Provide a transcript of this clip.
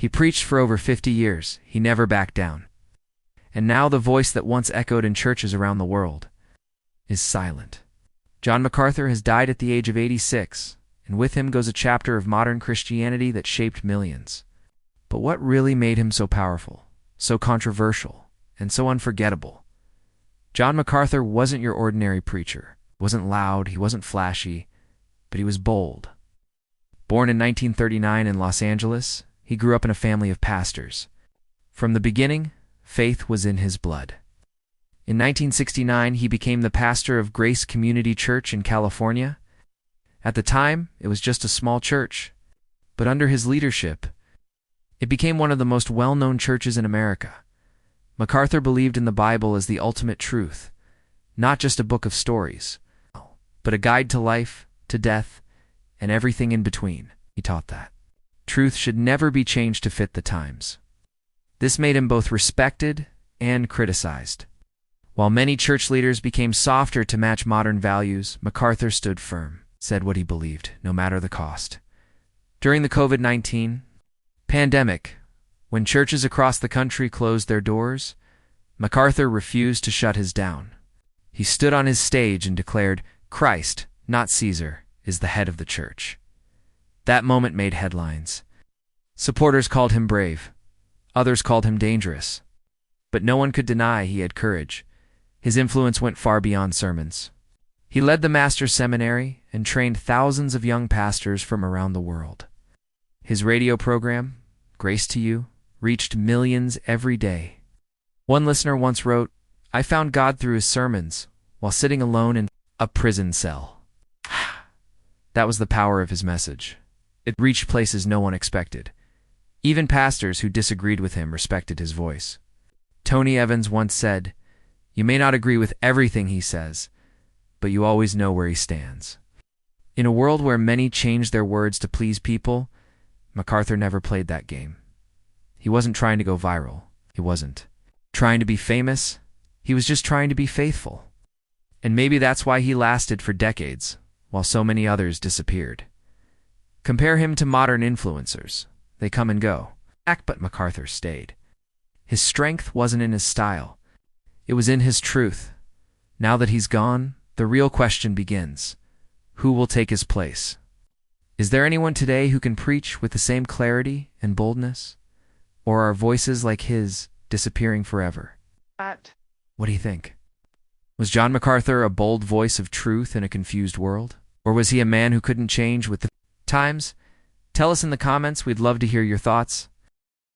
He preached for over 50 years. He never backed down. And now the voice that once echoed in churches around the world is silent. John MacArthur has died at the age of 86, and with him goes a chapter of modern Christianity that shaped millions. But what really made him so powerful, so controversial, and so unforgettable? John MacArthur wasn't your ordinary preacher. He wasn't loud, he wasn't flashy, but he was bold. Born in 1939 in Los Angeles, he grew up in a family of pastors. From the beginning, faith was in his blood. In 1969, he became the pastor of Grace Community Church in California. At the time, it was just a small church, but under his leadership, it became one of the most well-known churches in America. MacArthur believed in the Bible as the ultimate truth, not just a book of stories, but a guide to life, to death, and everything in between. He taught that truth should never be changed to fit the times. This made him both respected and criticized. While many church leaders became softer to match modern values, MacArthur stood firm, said what he believed, no matter the cost. During the COVID-19 pandemic, when churches across the country closed their doors, MacArthur refused to shut his down. He stood on his stage and declared, "Christ, not Caesar, is the head of the church." That moment made headlines. Supporters called him brave. Others called him dangerous. But no one could deny he had courage. His influence went far beyond sermons. He led the Master's Seminary and trained thousands of young pastors from around the world. His radio program, Grace to You, reached millions every day. One listener once wrote, "I found God through his sermons while sitting alone in a prison cell." That was the power of his message. It reached places no one expected. Even pastors who disagreed with him respected his voice. Tony Evans once said, "You may not agree with everything he says, but you always know where he stands." In a world where many change their words to please people, MacArthur never played that game. He wasn't trying to go viral. He wasn't trying to be famous. He was just trying to be faithful. And maybe that's why he lasted for decades, while so many others disappeared. Compare him to modern influencers. They come and go. But MacArthur stayed. His strength wasn't in his style. It was in his truth. Now that he's gone, the real question begins. Who will take his place? Is there anyone today who can preach with the same clarity and boldness? Or are voices like his disappearing forever? What do you think? Was John MacArthur a bold voice of truth in a confused world? Or was he a man who couldn't change with the times? Tell us in the comments. We'd love to hear your thoughts.